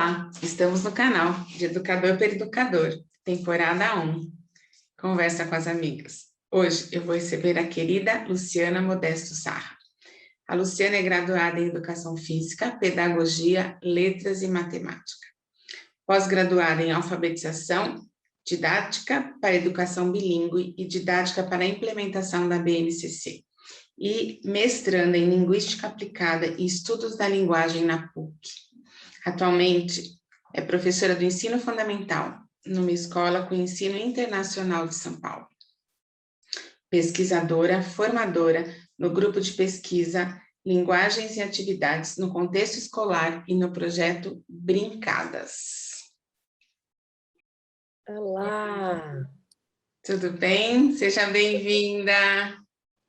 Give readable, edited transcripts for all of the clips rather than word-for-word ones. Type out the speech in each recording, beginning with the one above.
Olá, estamos no canal de Educador para Educador, temporada 1, Conversa com as Amigas. Hoje eu vou receber a querida Luciana Modesto Sarra. A Luciana é graduada em Educação Física, Pedagogia, Letras e Matemática. Pós-graduada em Alfabetização, Didática para Educação Bilíngue e Didática para a Implementação da BNCC. E mestranda em Linguística Aplicada e Estudos da Linguagem na PUC. Atualmente, é professora do ensino fundamental numa escola com ensino internacional de São Paulo. Pesquisadora, formadora no grupo de pesquisa Linguagens e Atividades no Contexto Escolar e no projeto Brincadas. Olá! Tudo bem? Seja bem-vinda!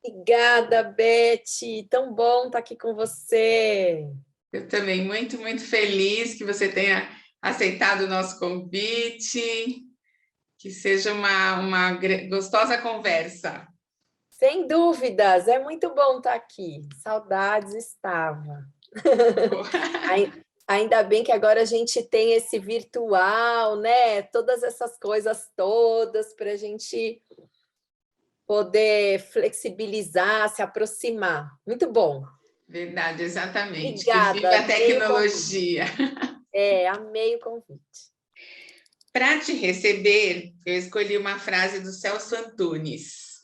Obrigada, Beth! Tão bom estar aqui com você! Eu também, muito feliz que você tenha aceitado o nosso convite, que seja uma gostosa conversa. Sem dúvidas, é muito bom estar aqui. Saudades estava. Ainda bem que agora a gente tem esse virtual, né? Todas essas coisas todas para a gente poder flexibilizar, se aproximar. Muito bom. Verdade, exatamente. Obrigada. Que viva a tecnologia. Amei o convite. Para te receber, eu escolhi uma frase do Celso Antunes.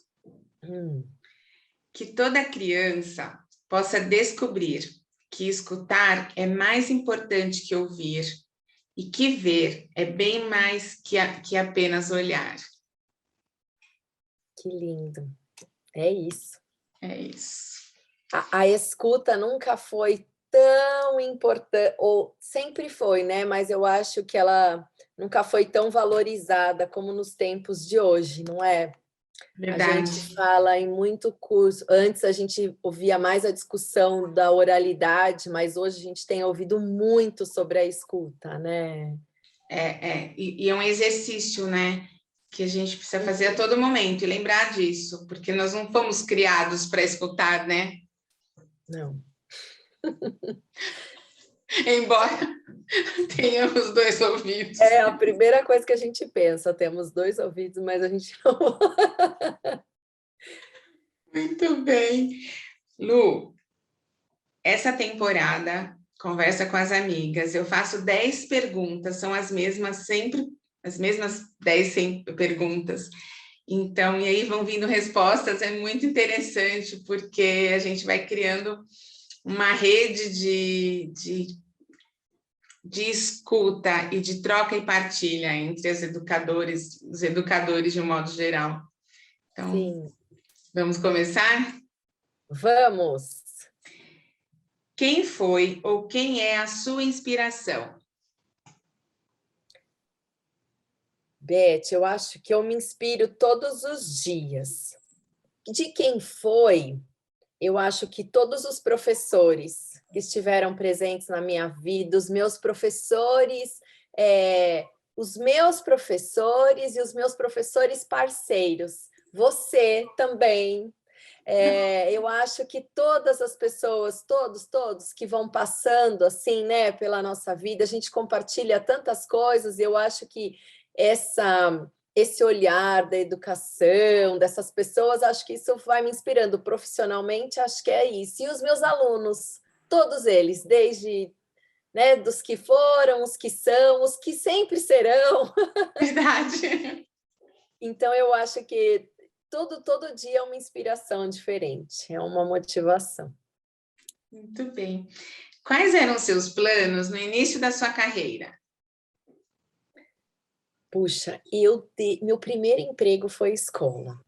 Que toda criança possa descobrir que escutar é mais importante que ouvir e que ver é bem mais que apenas olhar. Que lindo. É isso. É isso. A escuta nunca foi tão importante, ou sempre foi, né? Mas eu acho que ela nunca foi tão valorizada como nos tempos de hoje, não é? Verdade. A gente fala em muito curso. Antes a gente ouvia mais a discussão da oralidade, mas hoje a gente tem ouvido muito sobre a escuta, né? E é um exercício, né? Que a gente precisa fazer a todo momento e lembrar disso, porque nós não fomos criados para escutar, né? Não. Embora tenhamos dois ouvidos. É a primeira coisa que a gente pensa, temos dois ouvidos, mas a gente não... Muito bem. Lu, essa temporada, Conversa com as Amigas, eu faço 10 perguntas, são as mesmas sempre, as mesmas 10 perguntas. Então, e aí vão vindo respostas, é muito interessante, porque a gente vai criando uma rede de escuta e de troca e partilha entre os educadores de um modo geral. Então, sim. Vamos começar? Vamos! Quem foi ou quem é a sua inspiração? Beth, eu acho que eu me inspiro todos os dias. De quem foi, eu acho que todos os professores que estiveram presentes na minha vida, os meus professores e os meus professores parceiros, você também. Eu acho que todas as pessoas, todos que vão passando assim, né, pela nossa vida, a gente compartilha tantas coisas, e eu acho que esse olhar da educação, dessas pessoas, acho que isso vai me inspirando profissionalmente, acho que é isso. E os meus alunos, todos eles, desde, né, dos que foram, os que são, os que sempre serão. Verdade. Então, eu acho que todo dia é uma inspiração diferente, é uma motivação. Muito bem. Quais eram seus planos no início da sua carreira? Puxa, meu primeiro emprego foi escola.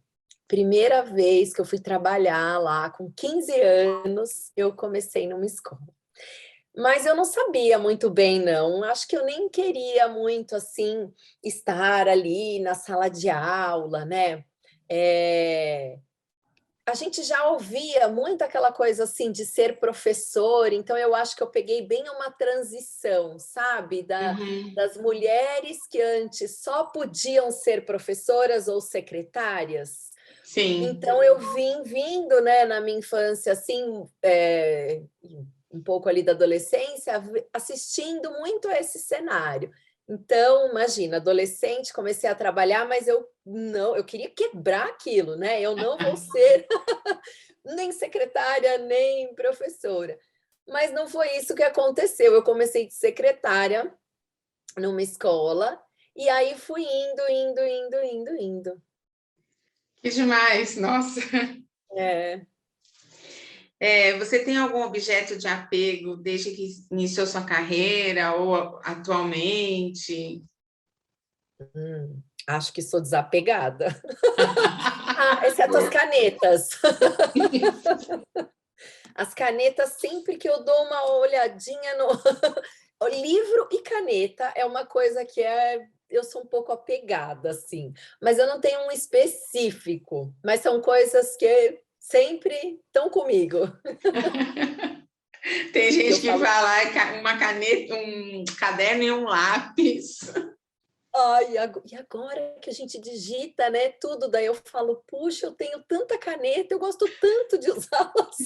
Primeira vez que eu fui trabalhar lá, com 15 anos, eu comecei numa escola. Mas eu não sabia muito bem, não. Acho que eu nem queria muito, assim, estar ali na sala de aula, né? A gente já ouvia muito aquela coisa assim de ser professor, então eu acho que eu peguei bem uma transição, sabe? Das mulheres que antes só podiam ser professoras ou secretárias. Sim. Então eu vim vindo, né, na minha infância, assim, um pouco ali da adolescência, assistindo muito a esse cenário. Então, imagina, adolescente, comecei a trabalhar, mas eu queria quebrar aquilo, né? Eu não vou ser nem secretária, nem professora. Mas não foi isso que aconteceu. Eu comecei de secretária numa escola, e aí fui indo. Que demais, nossa. É. Você tem algum objeto de apego desde que iniciou sua carreira ou atualmente? Acho que sou desapegada. Exceto as canetas. As canetas, sempre que eu dou uma olhadinha no livro e caneta, é uma coisa que eu sou um pouco apegada, assim. Mas eu não tenho um específico, mas são coisas que sempre estão comigo. Tem gente que fala uma caneta, um caderno e um lápis. E agora que a gente digita, né, tudo, daí eu falo, puxa, eu tenho tanta caneta, eu gosto tanto de usá-las.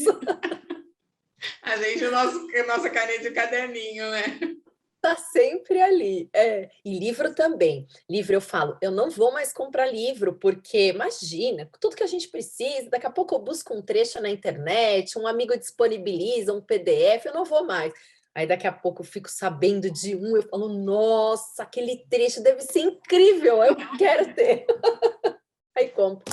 A gente, nossa caneta e caderninho, né? Tá sempre ali. E livro também. Livro eu falo, eu não vou mais comprar livro, porque imagina, tudo que a gente precisa, daqui a pouco eu busco um trecho na internet, um amigo disponibiliza um PDF, eu não vou mais. Aí daqui a pouco eu fico sabendo de um, eu falo, nossa, aquele trecho deve ser incrível, eu quero ter. Aí compro.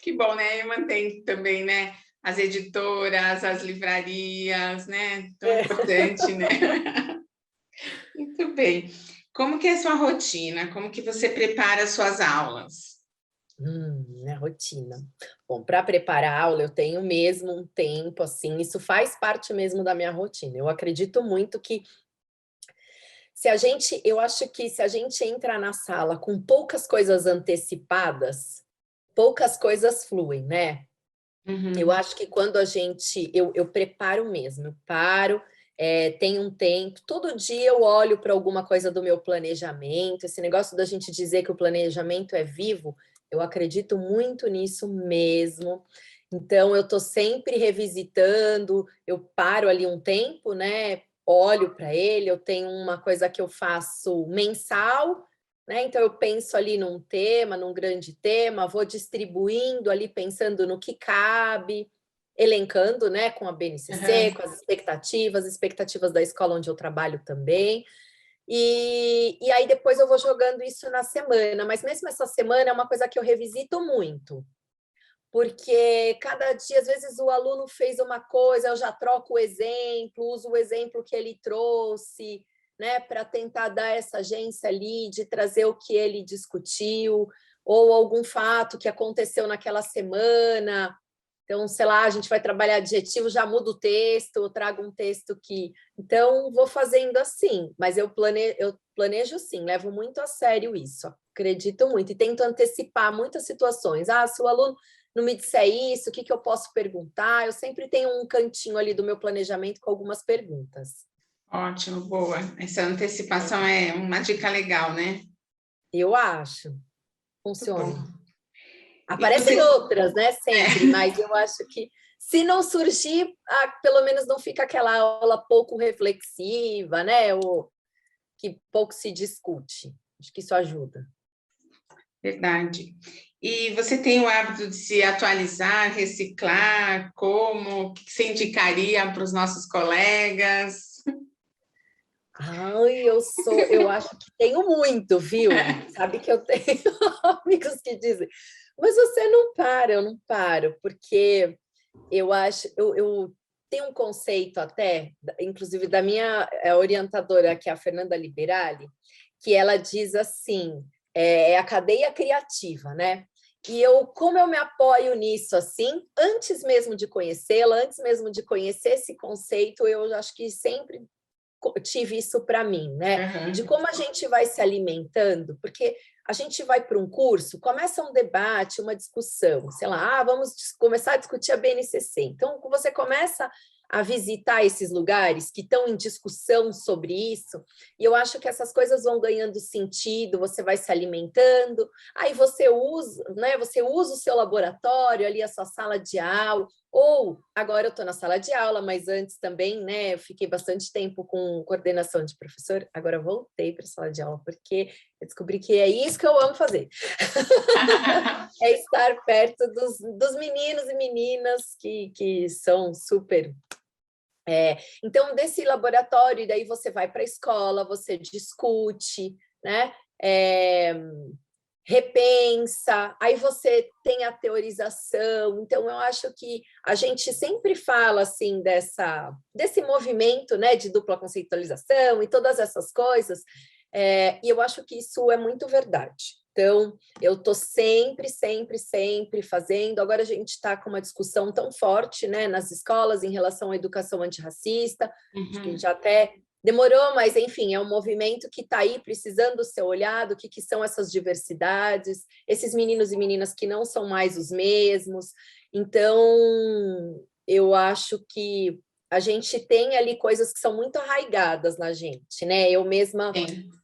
Que bom, né? E mantém também, né? As editoras, as livrarias, né? Tão importante, né? Muito bem. Como que é a sua rotina? Como que você prepara as suas aulas? Minha rotina. Bom, para preparar a aula, eu tenho mesmo um tempo, assim, isso faz parte mesmo da minha rotina. Eu acredito muito que eu acho que se a gente entra na sala com poucas coisas antecipadas, poucas coisas fluem, né? Eu acho que quando eu preparo mesmo, eu paro, tenho um tempo, todo dia eu olho para alguma coisa do meu planejamento, esse negócio da gente dizer que o planejamento é vivo, eu acredito muito nisso mesmo. Então, eu estou sempre revisitando, eu paro ali um tempo, né? Olho para ele, eu tenho uma coisa que eu faço mensal, né? Então, eu penso ali num tema, num grande tema, vou distribuindo ali, pensando no que cabe, elencando, né, com a BNCC, com as expectativas da escola onde eu trabalho também. E aí depois eu vou jogando isso na semana, mas mesmo essa semana é uma coisa que eu revisito muito, porque cada dia, às vezes, o aluno fez uma coisa, eu já troco o exemplo, uso o exemplo que ele trouxe, né, para tentar dar essa agência ali, de trazer o que ele discutiu, ou algum fato que aconteceu naquela semana. Então, sei lá, a gente vai trabalhar adjetivo, já muda o texto, eu trago um texto que... Então, vou fazendo assim, mas eu planejo sim, levo muito a sério isso, acredito muito, e tento antecipar muitas situações. Se o aluno não me disser isso, o que eu posso perguntar? Eu sempre tenho um cantinho ali do meu planejamento com algumas perguntas. Ótimo, boa. Essa antecipação é uma dica legal, né? Eu acho. Funciona. Aparecem você... outras, né? Sempre, mas eu acho que se não surgir, pelo menos não fica aquela aula pouco reflexiva, né? Ou que pouco se discute. Acho que isso ajuda. Verdade. E você tem o hábito de se atualizar, reciclar? Como? O que você indicaria para os nossos colegas? Eu acho que tenho muito, viu? Sabe que eu tenho amigos que dizem, mas você não para, eu não paro, porque eu acho, eu tenho um conceito até, inclusive da minha orientadora, que é a Fernanda Liberali, que ela diz assim, é a cadeia criativa, né? E como eu me apoio nisso, assim, antes mesmo de conhecê-la, antes mesmo de conhecer esse conceito, eu acho que sempre tive isso para mim, né? De como a gente vai se alimentando, porque a gente vai para um curso, começa um debate, uma discussão, sei lá, vamos começar a discutir a BNCC. Então, você começa a visitar esses lugares que estão em discussão sobre isso, e eu acho que essas coisas vão ganhando sentido, você vai se alimentando, aí você usa, né, você usa o seu laboratório, ali a sua sala de aula, Ou, agora eu estou na sala de aula, mas antes também, né, eu fiquei bastante tempo com coordenação de professor, agora eu voltei para a sala de aula, porque eu descobri que é isso que eu amo fazer. É estar perto dos meninos e meninas que são super... então, desse laboratório, daí você vai para a escola, você discute, né? Repensa, aí você tem a teorização. Então, eu acho que a gente sempre fala assim desse movimento, né, de dupla conceitualização e todas essas coisas, e eu acho que isso é muito verdade. Então, eu estou sempre fazendo. Agora a gente está com uma discussão tão forte, né, nas escolas em relação à educação antirracista, acho que já até demorou, mas, enfim, é um movimento que está aí precisando ser olhado, o que são essas diversidades, esses meninos e meninas que não são mais os mesmos. Então, eu acho que a gente tem ali coisas que são muito arraigadas na gente, né? Eu mesma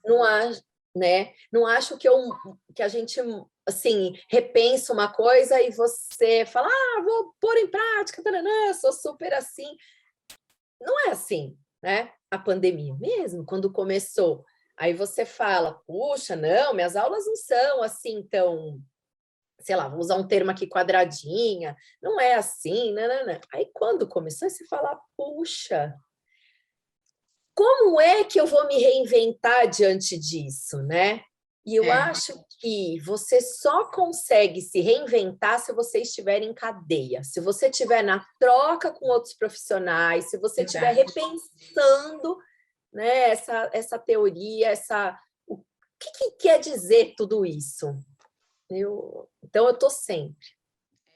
não acho, né? Não acho que a gente, assim, repensa uma coisa e você fala, vou pôr em prática, taranã, sou super assim. Não é assim, né? A pandemia mesmo, quando começou, aí você fala, puxa, não, minhas aulas não são assim tão, sei lá, vou usar um termo aqui, quadradinha, não é assim, não. Aí quando começou, você fala, puxa, como é que eu vou me reinventar diante disso, né? E eu acho que você só consegue se reinventar se você estiver em cadeia, se você estiver na troca com outros profissionais, se você estiver repensando, né, essa teoria, o que quer dizer tudo isso? Então, eu estou sempre.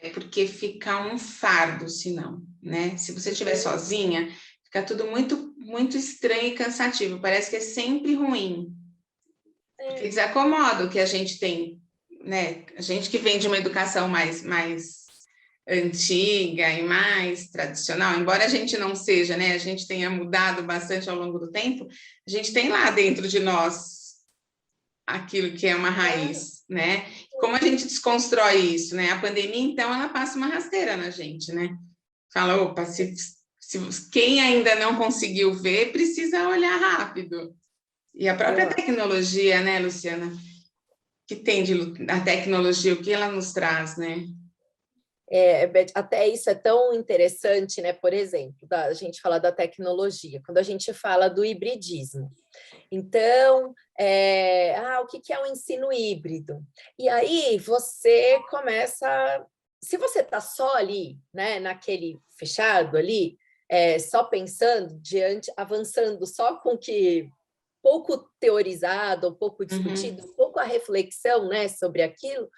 É porque fica um fardo, senão, né? Se você estiver sozinha, fica tudo muito estranho e cansativo, parece que é sempre ruim. Porque desacomoda o que a gente tem, né? A gente que vem de uma educação mais antiga e mais tradicional, embora a gente não seja, né? A gente tenha mudado bastante ao longo do tempo, a gente tem lá dentro de nós aquilo que é uma raiz, né? Como a gente desconstrói isso, né? A pandemia, então, ela passa uma rasteira na gente, né? Fala, opa, se quem ainda não conseguiu ver, precisa olhar rápido. E a própria tecnologia, né, Luciana? Que tem a tecnologia, o que ela nos traz, né? Até isso é tão interessante, né? Por exemplo, a gente fala da tecnologia, quando a gente fala do hibridismo. Então, o que é o ensino híbrido? E aí você começa, se você está só ali, né, naquele fechado ali, só pensando, avançando só com que pouco teorizado, pouco discutido, pouco a reflexão, né, sobre aquilo,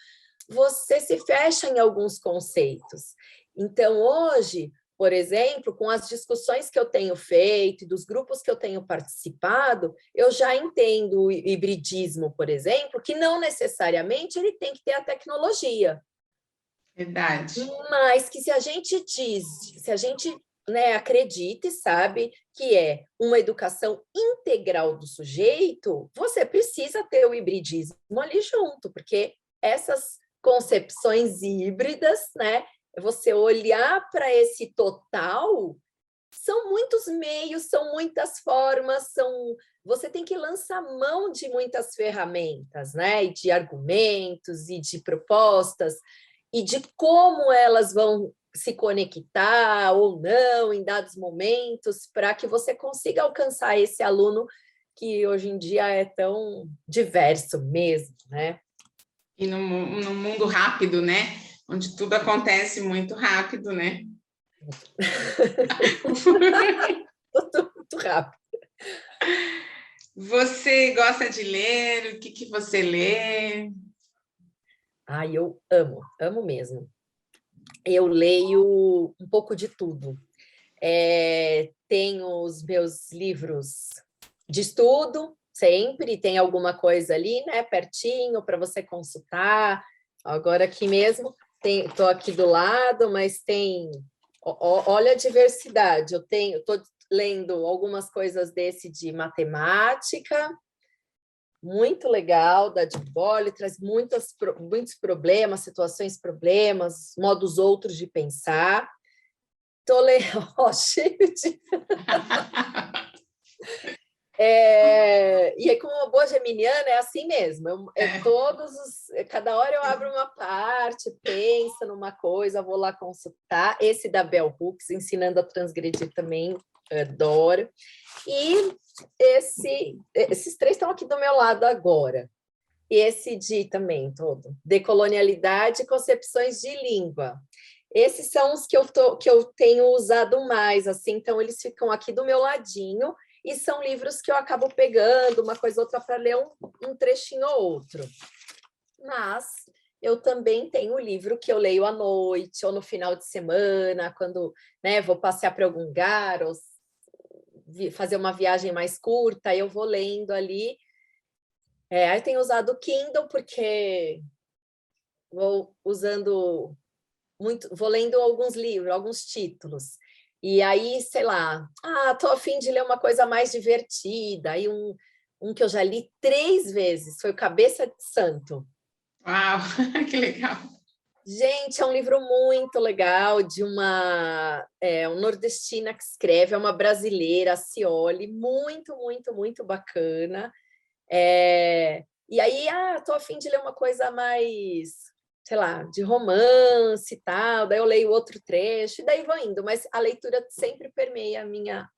você se fecha em alguns conceitos. Então, hoje, por exemplo, com as discussões que eu tenho feito, dos grupos que eu tenho participado, eu já entendo o hibridismo, por exemplo, que não necessariamente ele tem que ter a tecnologia. Verdade. Mas que se a gente né, acredita e sabe que é uma educação integral do sujeito, você precisa ter o hibridismo ali junto, porque essas concepções híbridas, né, você olhar para esse total, são muitos meios, são muitas formas, você tem que lançar mão de muitas ferramentas, né, e de argumentos e de propostas, e de como elas vão se conectar ou não em dados momentos, para que você consiga alcançar esse aluno que hoje em dia é tão diverso mesmo, né? E no mundo rápido, né? Onde tudo acontece muito rápido, né? Tudo muito rápido. Você gosta de ler? O que você lê? Eu amo mesmo. Eu leio um pouco de tudo. Tenho os meus livros de estudo, sempre tem alguma coisa ali, né, pertinho para você consultar. Agora aqui mesmo, estou aqui do lado, mas olha a diversidade. Estou lendo algumas coisas desse de matemática, muito legal, da Deep Bolle, traz muitos problemas, situações, problemas, modos outros de pensar. Tô lendo, ó, cheio de... E aí, como uma boa geminiana, é assim mesmo. Cada hora eu abro uma parte, penso numa coisa, vou lá consultar. Esse da Bell Hooks, Ensinando a Transgredir, também adoro. E esses 3 estão aqui do meu lado agora. E esse também, todo. Decolonialidade e Concepções de Língua. Esses são os que eu tenho usado mais, assim, então eles ficam aqui do meu ladinho, e são livros que eu acabo pegando uma coisa ou outra para ler um trechinho ou outro. Mas eu também tenho o livro que eu leio à noite ou no final de semana, quando, né, vou passear para algum lugar ou fazer uma viagem mais curta, eu vou lendo ali. Aí tenho usado o Kindle porque vou lendo alguns livros, alguns títulos. E aí, sei lá, tô a fim de ler uma coisa mais divertida. Aí um que eu já li 3 vezes foi o Cabeça de Santo. Uau, que legal! Gente, é um livro muito legal de uma nordestina que escreve, é uma brasileira, a Cioli, muito, muito, muito bacana. E aí, tô a fim de ler uma coisa mais, sei lá, de romance e tal, daí eu leio outro trecho, e daí vou indo, mas a leitura sempre permeia a minha...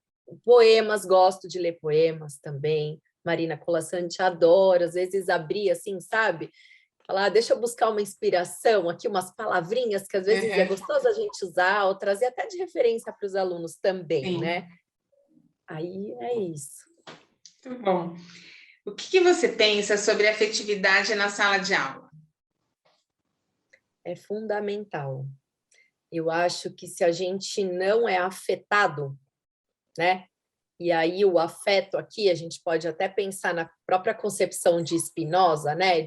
Poemas, gosto de ler poemas também, Marina Colasanti, adoro, às vezes abrir assim, sabe? Falar, deixa eu buscar uma inspiração aqui, umas palavrinhas que às vezes é gostoso a gente usar, ou trazer até de referência para os alunos também, Sim. né? Aí é isso. Muito bom. O que você pensa sobre afetividade na sala de aula? É fundamental. Eu acho que se a gente não é afetado, né? E aí o afeto aqui, a gente pode até pensar na própria concepção de Spinoza, né?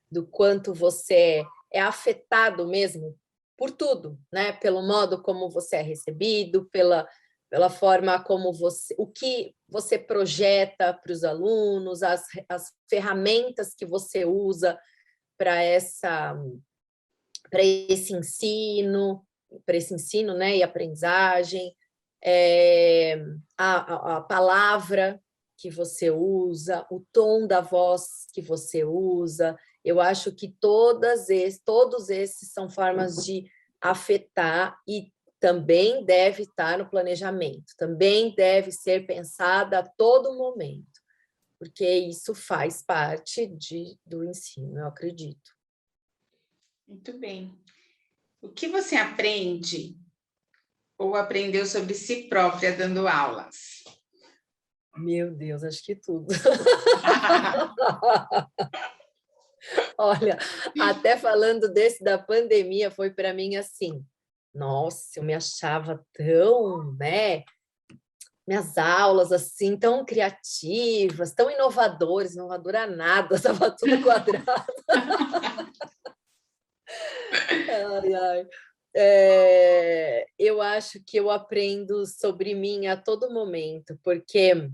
Do quanto você é afetado mesmo por tudo, né? Pelo modo como você é recebido, pela forma como o que você projeta para os alunos, as ferramentas que você usa para esse ensino, né, e aprendizagem, a palavra que você usa, o tom da voz que você usa. Eu acho que todos esses são formas de afetar e também deve estar no planejamento, também deve ser pensada a todo momento, porque isso faz parte do ensino, eu acredito. Muito bem. O que você aprende ou aprendeu sobre si própria dando aulas? Meu Deus, acho que tudo. Olha, até falando desse da pandemia, foi para mim assim, nossa, eu me achava tão, né? Minhas aulas assim, tão criativas, tão inovadoras, inovadora nada, estava tudo quadrado. Ai, ai. Eu acho que eu aprendo sobre mim a todo momento, porque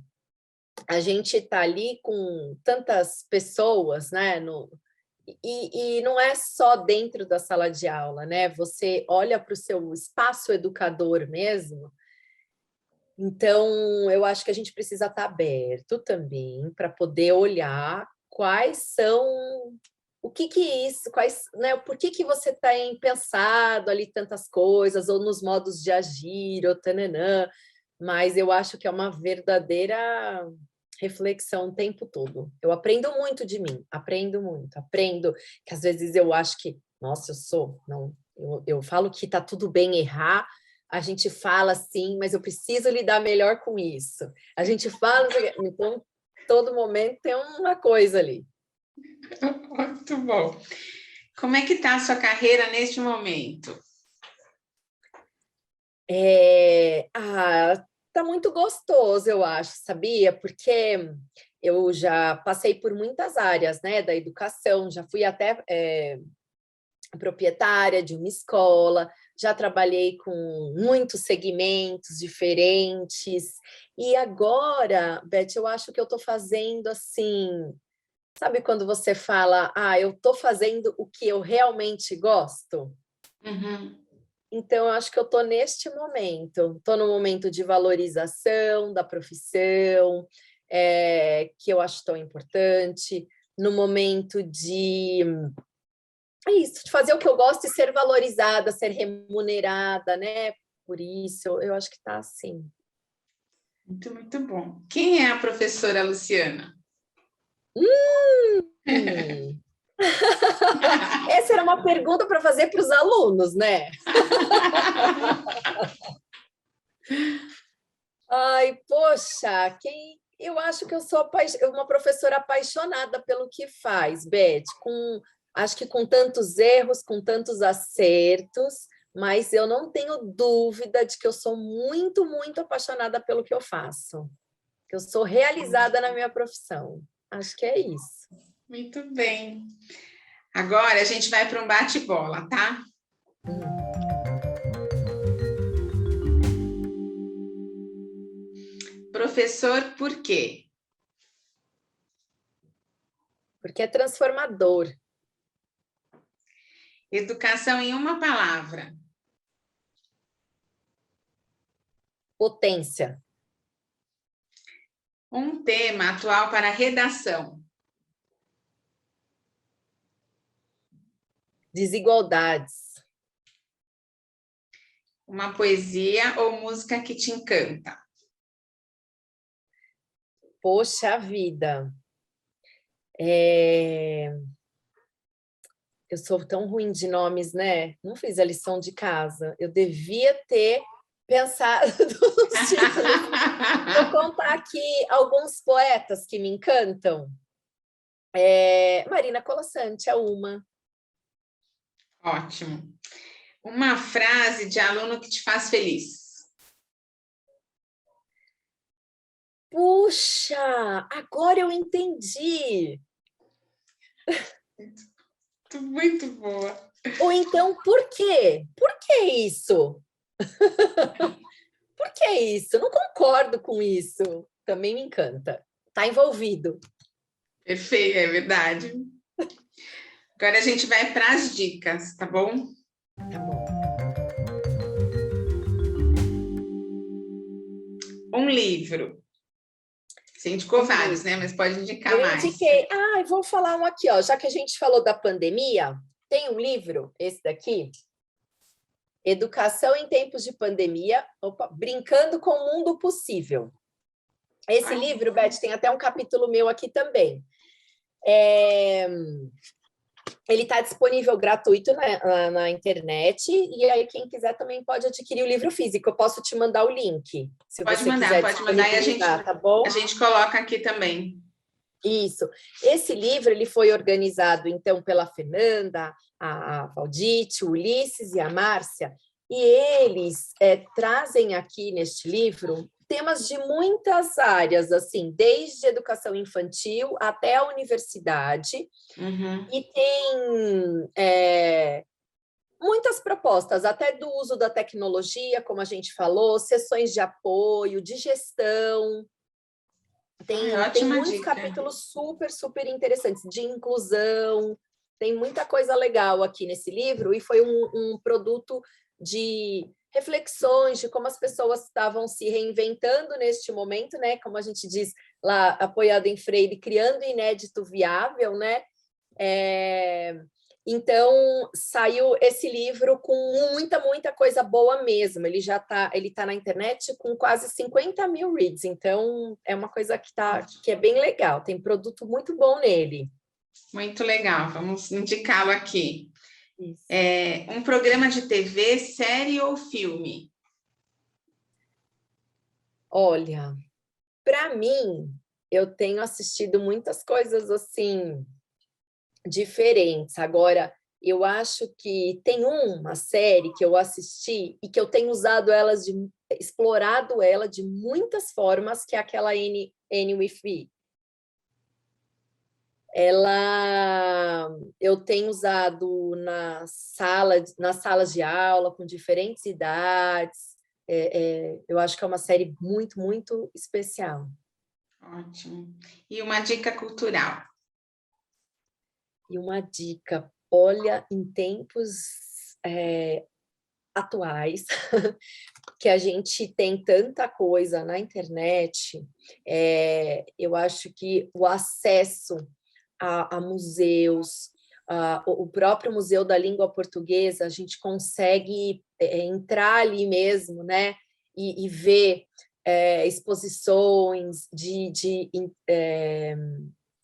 a gente está ali com tantas pessoas, né? E não é só dentro da sala de aula, né? Você olha para o seu espaço educador mesmo. Então, eu acho que a gente precisa estar aberto também para poder olhar quais são... O que é isso? Né? Por que você tem pensado ali tantas coisas, ou nos modos de agir, ou tananã, mas eu acho que é uma verdadeira reflexão o tempo todo. Eu aprendo muito de mim, aprendo que às vezes eu acho que, nossa, eu falo que está tudo bem errar, a gente fala assim, mas eu preciso lidar melhor com isso. A gente fala, então, todo momento tem uma coisa ali. Muito bom. Como é que está a sua carreira neste momento? Tá muito gostoso, eu acho, sabia? Porque eu já passei por muitas áreas, né, da educação, já fui até proprietária de uma escola, já trabalhei com muitos segmentos diferentes, e agora, Beth, eu acho que eu estou fazendo assim, sabe quando você fala, eu estou fazendo o que eu realmente gosto? Uhum. Então, eu acho que eu estou neste momento. Estou no momento de valorização da profissão, que eu acho tão importante, no momento de... É isso, de fazer o que eu gosto e ser valorizada, ser remunerada, né? Por isso, eu acho que está assim. Muito, muito bom. Quem é a professora Luciana? Essa era uma pergunta para fazer para os alunos, né? Ai, poxa, eu acho que eu sou uma professora apaixonada pelo que faz, Beth, acho que com tantos erros, com tantos acertos, mas eu não tenho dúvida de que eu sou muito, muito apaixonada pelo que eu faço. Que eu sou realizada na minha profissão. Acho que é isso. Muito bem. Agora a gente vai para um bate-bola, tá? Professor, por quê? Porque é transformador. Educação em uma palavra. Potência. Um tema atual para redação. Desigualdades. Uma poesia ou música que te encanta. Poxa vida. Eu sou tão ruim de nomes, né? Não fiz a lição de casa. Eu devia ter pensado nos títulos. Vou contar aqui alguns poetas que me encantam. Marina Colasanti é uma. Ótimo. Uma frase de aluno que te faz feliz. Puxa, agora eu entendi. Muito boa. Ou então, por quê? Por que isso? Por que isso? Não concordo com isso. Também me encanta. Está envolvido. Perfeito, é verdade. Agora a gente vai para as dicas, tá bom? Tá bom. Um livro. Você indicou vários, né? Mas pode indicar mais. Eu indiquei. Vou falar um aqui, ó. Já que a gente falou da pandemia, tem um livro, esse daqui, Educação em Tempos de Pandemia, Brincando com o Mundo Possível. Esse livro, Beth, tem até um capítulo meu aqui também. Ele está disponível gratuito na internet, e aí quem quiser também pode adquirir o livro físico. Eu posso te mandar o link, se pode você mandar, quiser pode mandar e tá bom? A gente coloca aqui também. Isso. Esse livro ele foi organizado, então, pela Fernanda, a Valdite, o Ulisses e a Márcia, e eles trazem aqui neste livro temas de muitas áreas, assim, desde educação infantil até a universidade, e tem muitas propostas, até do uso da tecnologia, como a gente falou, sessões de apoio, de gestão. Tem muitos capítulos super, super interessantes, de inclusão, tem muita coisa legal aqui nesse livro, e foi um produto de reflexões de como as pessoas estavam se reinventando neste momento, né? Como a gente diz lá, apoiado em Freire, criando inédito viável, né? Então, saiu esse livro com muita coisa boa mesmo. Ele tá na internet com quase 50 mil reads. Então, é uma coisa que é bem legal. Tem produto muito bom nele. Muito legal. Vamos indicá-lo aqui. Isso. Um programa de TV, série ou filme? Olha, para mim, eu tenho assistido muitas coisas assim diferentes. Agora, eu acho que tem uma série que eu assisti e que eu tenho explorado ela de muitas formas, que é aquela Annie with Me. Eu tenho usado nas salas de aula com diferentes idades. Eu acho que é uma série muito especial. Ótimo. E uma dica cultural? E uma dica, olha, em tempos atuais, que a gente tem tanta coisa na internet, eu acho que o acesso a museus, o próprio Museu da Língua Portuguesa, a gente consegue entrar ali mesmo, né, e ver exposições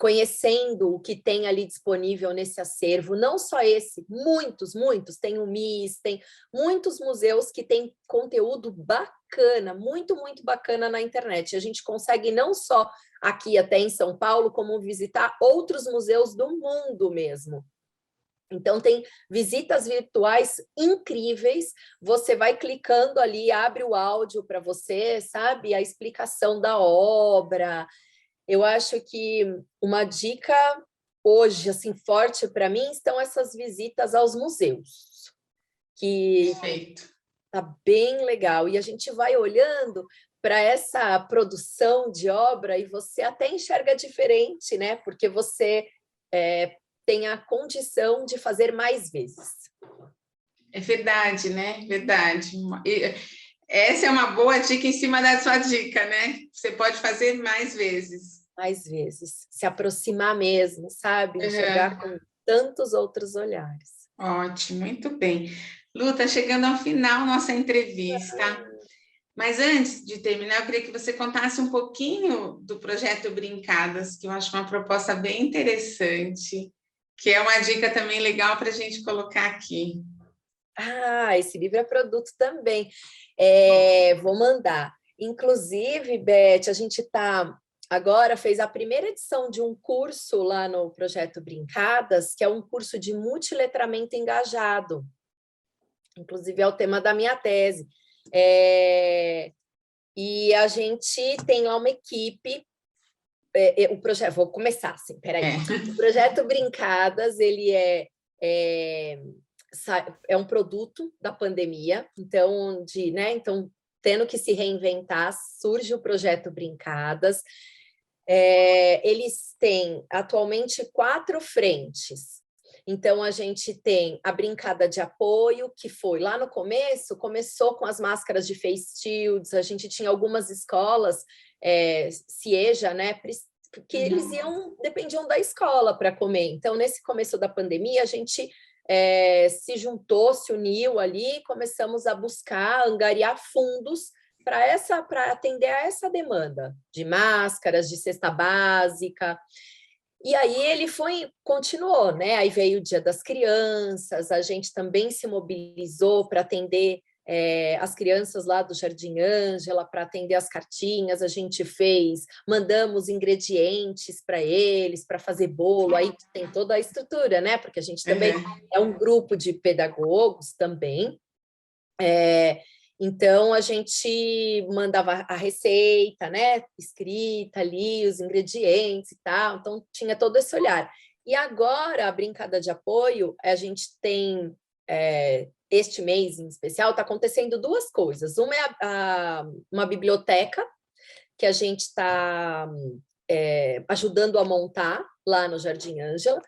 conhecendo o que tem ali disponível nesse acervo, não só esse, muitos, tem o MIS, tem muitos museus que têm conteúdo bacana, muito bacana na internet. A gente consegue não só aqui até em São Paulo, como visitar outros museus do mundo mesmo. Então, tem visitas virtuais incríveis, você vai clicando ali, abre o áudio para você, sabe? A explicação da obra. Eu acho que uma dica hoje, assim, forte para mim, estão essas visitas aos museus, que tá bem legal. E a gente vai olhando para essa produção de obra e você até enxerga diferente, né? Porque você tem a condição de fazer mais vezes. É verdade, né? Verdade. Essa é uma boa dica em cima da sua dica, né? Você pode fazer mais vezes. Mais vezes. Se aproximar mesmo, sabe? Enxergar com tantos outros olhares. Ótimo, muito bem. Lu, tá chegando ao final nossa entrevista. Mas antes de terminar, eu queria que você contasse um pouquinho do projeto Brincadas, que eu acho uma proposta bem interessante, que é uma dica também legal para a gente colocar aqui. Esse livro é produto também. Vou mandar. Inclusive, Beth, a gente agora fez a primeira edição de um curso lá no Projeto Brincadas, que é um curso de multiletramento engajado. Inclusive, é o tema da minha tese. E a gente tem lá uma equipe. O projeto, vou começar assim, peraí. O Projeto Brincadas, ele é um produto da pandemia, então, então, tendo que se reinventar, surge o Projeto Brincadas. Eles têm atualmente 4 frentes. Então, a gente tem a brincada de apoio, que foi lá no começo, começou com as máscaras de face shields, a gente tinha algumas escolas, CIEJA, né, que eles dependiam da escola para comer. Então, nesse começo da pandemia, a gente se juntou, se uniu ali, começamos a buscar, angariar fundos para atender a essa demanda de máscaras, de cesta básica. E aí ele continuou, né? Aí veio o Dia das Crianças, a gente também se mobilizou para atender as crianças lá do Jardim Ângela, para atender as cartinhas, a gente mandamos ingredientes para eles, para fazer bolo, aí tem toda a estrutura, né? Porque a gente também é um grupo de pedagogos também. Então, a gente mandava a receita, né, escrita ali, os ingredientes e tal, então tinha todo esse olhar. E agora, a brincada de apoio, a gente tem, este mês em especial, está acontecendo 2 coisas. Uma é uma biblioteca, que a gente está ajudando a montar lá no Jardim Ângela.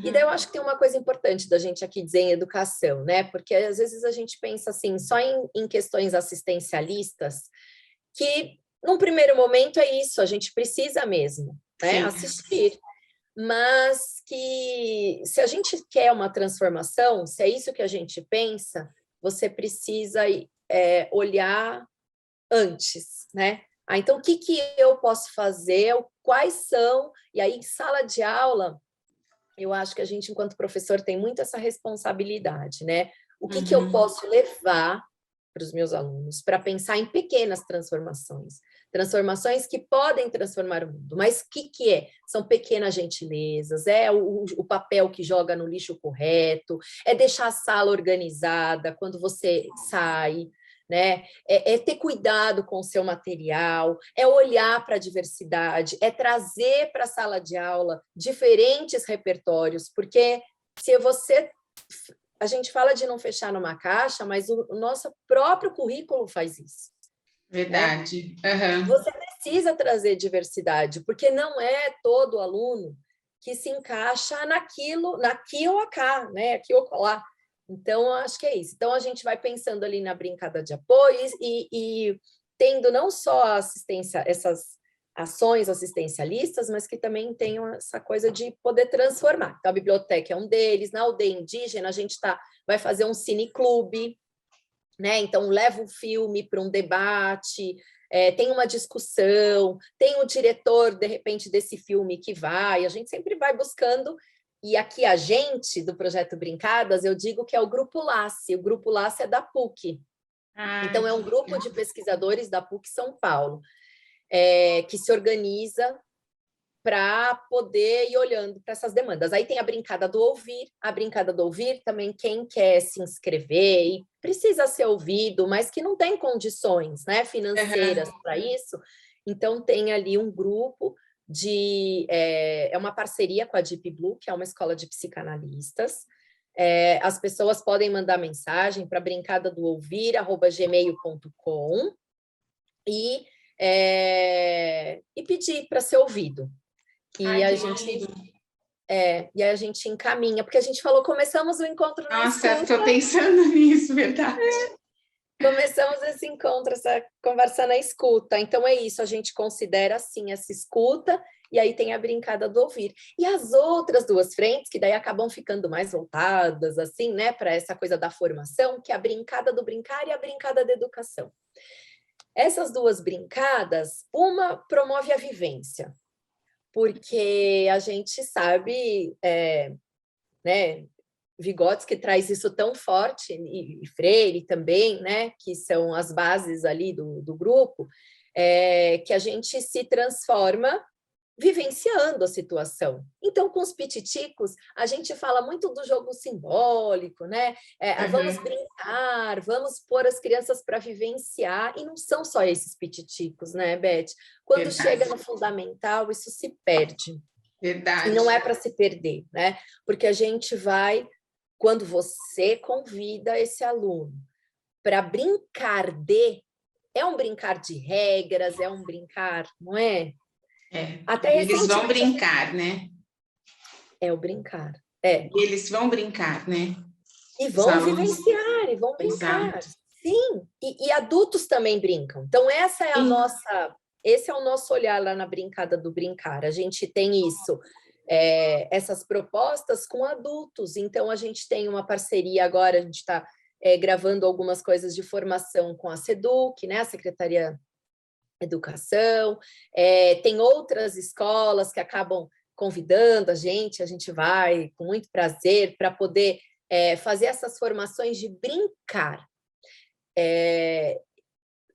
E daí eu acho que tem uma coisa importante da gente aqui dizer em educação, né? Porque às vezes a gente pensa assim, só em questões assistencialistas, que num primeiro momento é isso, a gente precisa mesmo, né? Assistir. Mas que se a gente quer uma transformação, se é isso que a gente pensa, você precisa olhar antes, né? Então, o que eu posso fazer? Quais são? E aí, em sala de aula, eu acho que a gente, enquanto professor, tem muito essa responsabilidade, né? O que eu posso levar para os meus alunos para pensar em pequenas transformações? Transformações que podem transformar o mundo. Mas o que é? São pequenas gentilezas, é o papel que joga no lixo correto, é deixar a sala organizada quando você sai, né? É ter cuidado com o seu material, é olhar para a diversidade, é trazer para a sala de aula diferentes repertórios, porque se a gente fala de não fechar numa caixa, mas o nosso próprio currículo faz isso. Verdade. Né? Você precisa trazer diversidade, porque não é todo aluno que se encaixa naquilo, aqui ou acá, né? Aqui ou lá. Então, eu acho que é isso. Então, a gente vai pensando ali na brincada de apoio e tendo não só a assistência, essas ações assistencialistas, mas que também tenham essa coisa de poder transformar. Então, a biblioteca é um deles. Na aldeia indígena, a gente vai fazer um cineclube, né? Então, leva um filme para um debate, tem uma discussão, tem o diretor, de repente, desse filme que vai, a gente sempre vai buscando, e aqui a gente, do Projeto Brincadas, eu digo que é o Grupo LACE, o Grupo LACE é da PUC, então é um grupo de pesquisadores da PUC São Paulo, que se organiza para poder ir olhando para essas demandas. Aí tem a brincada do ouvir também quem quer se inscrever e precisa ser ouvido, mas que não tem condições, né, financeiras para isso, então tem ali um grupo é uma parceria com a Deep Blue, que é uma escola de psicanalistas. As pessoas podem mandar mensagem para brincadadoouvir@gmail.com e pedir para ser ouvido. E a gente encaminha, porque a gente falou, começamos o encontro na escuta. Nossa, estou pensando nisso, verdade. Começamos esse encontro, essa conversa na escuta. Então é isso, a gente considera assim essa escuta, e aí tem a brincada do ouvir. E as outras duas frentes, que daí acabam ficando mais voltadas, assim, né, para essa coisa da formação, que é a brincada do brincar e a brincada da educação. Essas duas brincadas, uma promove a vivência, porque a gente sabe, né, Vygotsky traz isso tão forte, e Freire também, né, que são as bases ali do grupo, que a gente se transforma vivenciando a situação. Então, com os pititicos, a gente fala muito do jogo simbólico, né? Vamos brincar, vamos pôr as crianças para vivenciar, e não são só esses pititicos, né, Beth? Quando chega no fundamental, isso se perde. Verdade. E não é para se perder, né? Porque a gente vai, quando você convida esse aluno para brincar é um brincar de regras, é um brincar, não é? Até eles vão brincar, né? É o brincar. Eles vão brincar, né? E vão vivenciar, e vão brincar. Exato. Sim, e adultos também brincam. Então, esse é o nosso olhar lá na brincada do brincar. A gente tem isso, essas propostas com adultos. Então, a gente tem uma parceria agora, a gente está gravando algumas coisas de formação com a SEDUC, né? A Secretaria Educação, tem outras escolas que acabam convidando a gente vai com muito prazer para poder fazer essas formações de brincar.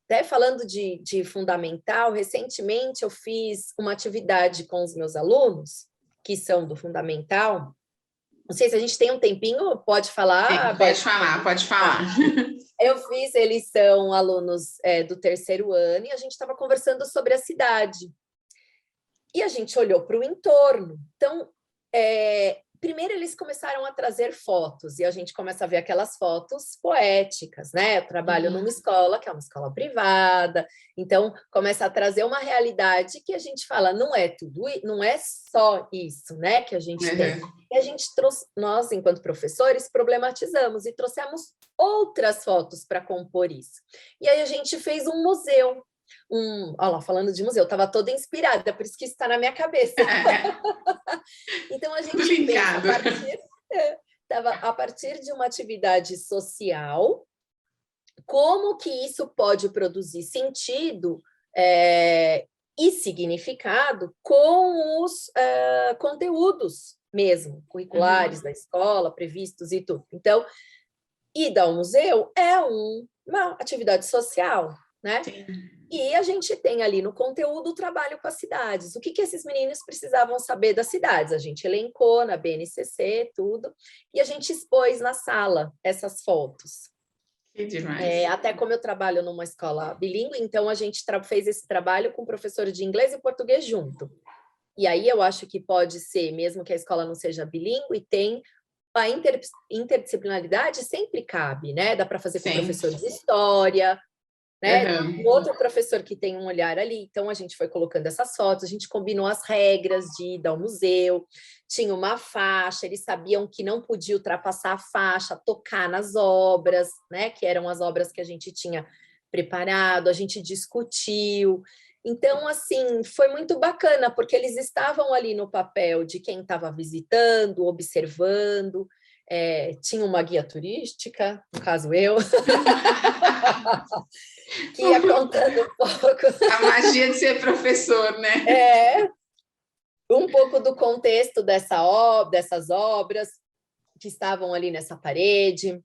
Até falando de fundamental, recentemente eu fiz uma atividade com os meus alunos, que são do fundamental. Não sei se a gente tem um tempinho, pode falar? Sim, pode falar. Eu fiz, eles são alunos do terceiro ano, e a gente estava conversando sobre a cidade. E a gente olhou para o entorno. Então, primeiro eles começaram a trazer fotos, e a gente começa a ver aquelas fotos poéticas, né? Eu trabalho numa escola, que é uma escola privada, então começa a trazer uma realidade que a gente fala, não é só isso, né, que a gente tem. E a gente trouxe, nós, enquanto professores, problematizamos e trouxemos outras fotos para compor isso. E aí a gente fez um museu. Olha lá, falando de museu, estava toda inspirada, por isso que isso está na minha cabeça. Então, a gente pensa a partir de uma atividade social, como que isso pode produzir sentido e significado com os conteúdos mesmo, curriculares da escola, previstos e tudo. Então, ir ao museu é uma atividade social, né? Sim. E a gente tem ali no conteúdo o trabalho com as cidades. O que esses meninos precisavam saber das cidades? A gente elencou na BNCC, tudo, e a gente expôs na sala essas fotos. Que demais. Até como eu trabalho numa escola bilíngue, então a gente fez esse trabalho com professor de inglês e português junto. E aí eu acho que pode ser, mesmo que a escola não seja bilíngue, tem a interdisciplinaridade sempre cabe, né? Dá para fazer com professor de história, né? Uhum. Um outro professor que tem um olhar ali. Então, a gente foi colocando essas fotos, a gente combinou as regras de ida ao museu, tinha uma faixa, eles sabiam que não podia ultrapassar a faixa, tocar nas obras, né? Que eram as obras que a gente tinha preparado, a gente discutiu. Então, assim, foi muito bacana, porque eles estavam ali no papel de quem estava visitando, observando, tinha uma guia turística, no caso eu, que ia contando um pouco. A magia de ser professor, né? Um pouco do contexto dessas obras que estavam ali nessa parede.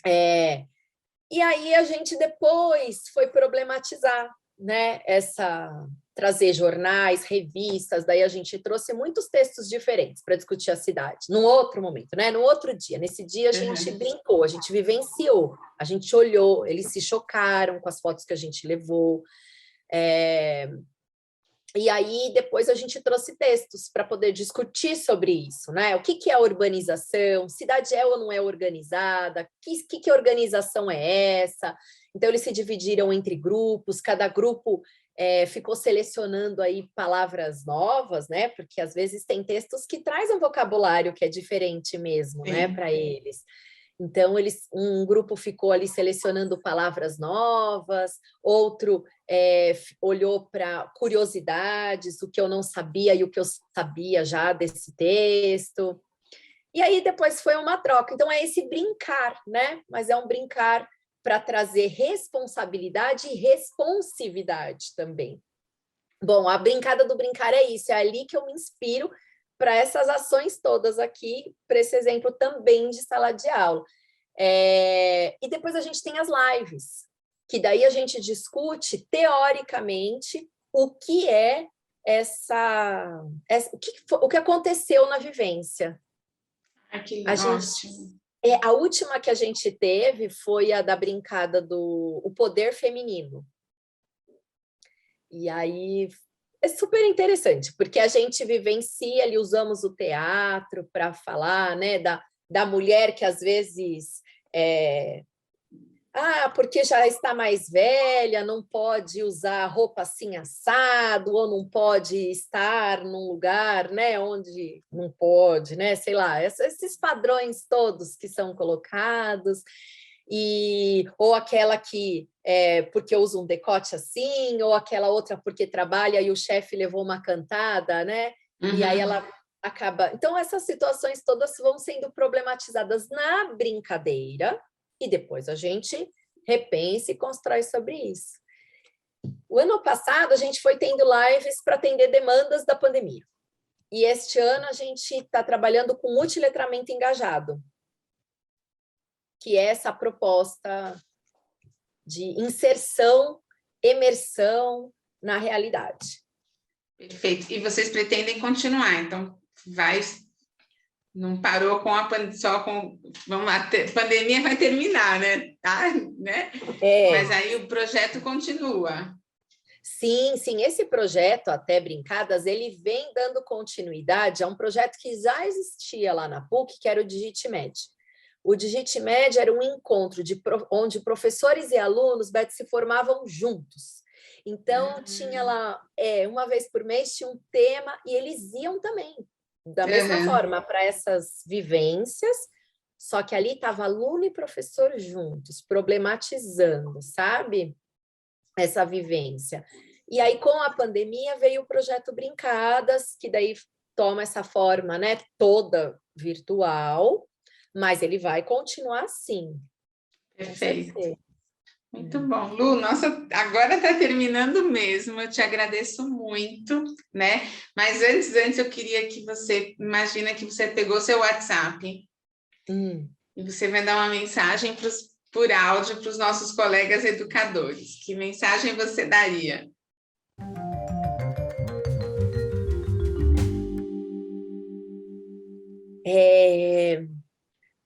E aí a gente depois foi problematizar, né? Trazer jornais, revistas, daí a gente trouxe muitos textos diferentes para discutir a cidade, num outro momento, né? No outro dia. Nesse dia a gente brincou, a gente vivenciou, a gente olhou, eles se chocaram com as fotos que a gente levou. E aí, depois a gente trouxe textos para poder discutir sobre isso, né? O que é urbanização? Cidade é ou não é organizada? Que organização é essa? Então, eles se dividiram entre grupos, cada grupo ficou selecionando aí palavras novas, né? Porque às vezes tem textos que trazem um vocabulário que é diferente mesmo, né, para eles. Então, um grupo ficou ali selecionando palavras novas, outro olhou para curiosidades, o que eu não sabia e o que eu sabia já desse texto. E aí depois foi uma troca. Então, é esse brincar, né? Mas é um brincar para trazer responsabilidade e responsividade também. Bom, a brincada do brincar é isso, é ali que eu me inspiro para essas ações todas aqui, para esse exemplo também de sala de aula. E depois a gente tem as lives, que daí a gente discute teoricamente o que é o que aconteceu na vivência. A última que a gente teve foi a da brincada do o poder feminino. E aí é super interessante, porque a gente vivencia ali, usamos o teatro para falar, né, da mulher que às vezes porque já está mais velha, não pode usar roupa assim assado, ou não pode estar num lugar, né, onde não pode, né, sei lá, esses padrões todos que são colocados. Ou aquela que porque usa um decote assim, ou aquela outra porque trabalha e o chefe levou uma cantada, né? E aí ela acaba... Então, essas situações todas vão sendo problematizadas na brincadeira e depois a gente repensa e constrói sobre isso. O ano passado, a gente foi tendo lives para atender demandas da pandemia. E este ano a gente está trabalhando com multiletramento engajado, que é essa proposta de inserção, imersão na realidade. Perfeito. E vocês pretendem continuar, então não parou com vamos lá, a pandemia vai terminar, né? Mas aí o projeto continua. Sim, esse projeto, até Brincadas, ele vem dando continuidade a um projeto que já existia lá na PUC, que era o DigitMed. O DigitMed era um encontro onde professores e alunos, Beth, se formavam juntos. Então, tinha lá, uma vez por mês, tinha um tema, e eles iam também, da mesma forma, para essas vivências, só que ali estava aluno e professor juntos, problematizando, sabe? Essa vivência. E aí, com a pandemia, veio o projeto Brincadas, que daí toma essa forma, né, toda virtual, mas ele vai continuar assim. Perfeito. Muito bom. Lu, nossa, agora está terminando mesmo, eu te agradeço muito, né? Mas antes eu queria que imagina que você pegou seu WhatsApp e você vai dar uma mensagem por áudio para os nossos colegas educadores. Que mensagem você daria?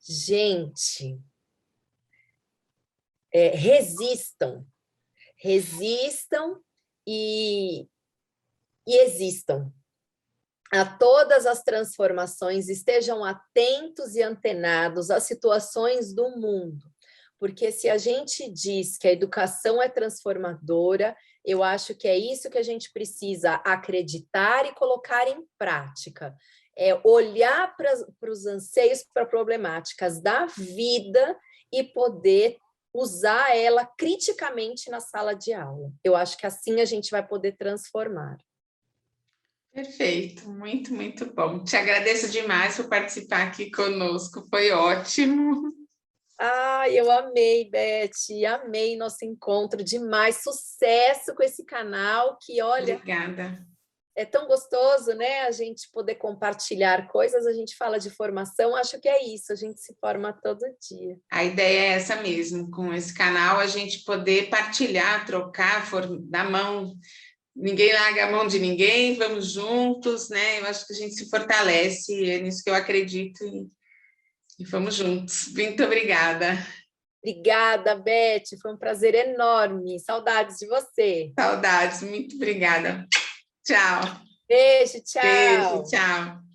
Gente, resistam e existam a todas as transformações, estejam atentos e antenados às situações do mundo, Porque se a gente diz que a educação é transformadora, eu acho que é isso que a gente precisa acreditar e colocar em prática. É olhar para os anseios, para problemáticas da vida e poder usar ela criticamente na sala de aula. Eu acho que assim a gente vai poder transformar. Perfeito, muito, muito bom. Te agradeço demais por participar aqui conosco, foi ótimo. Eu amei, Beth, amei nosso encontro demais. Sucesso com esse canal, que olha, Obrigada. é tão gostoso, né? A gente poder compartilhar coisas, a gente fala de formação, acho que é isso, a gente se forma todo dia. A ideia é essa mesmo, com esse canal a gente poder partilhar, trocar, dar mão, ninguém larga a mão de ninguém, vamos juntos, né? Eu acho que a gente se fortalece, é nisso que eu acredito e vamos juntos. Muito obrigada. Obrigada, Beth, foi um prazer enorme. Saudades de você. Saudades, muito obrigada. Tchau. Beijo, Beijo, tchau. tchau.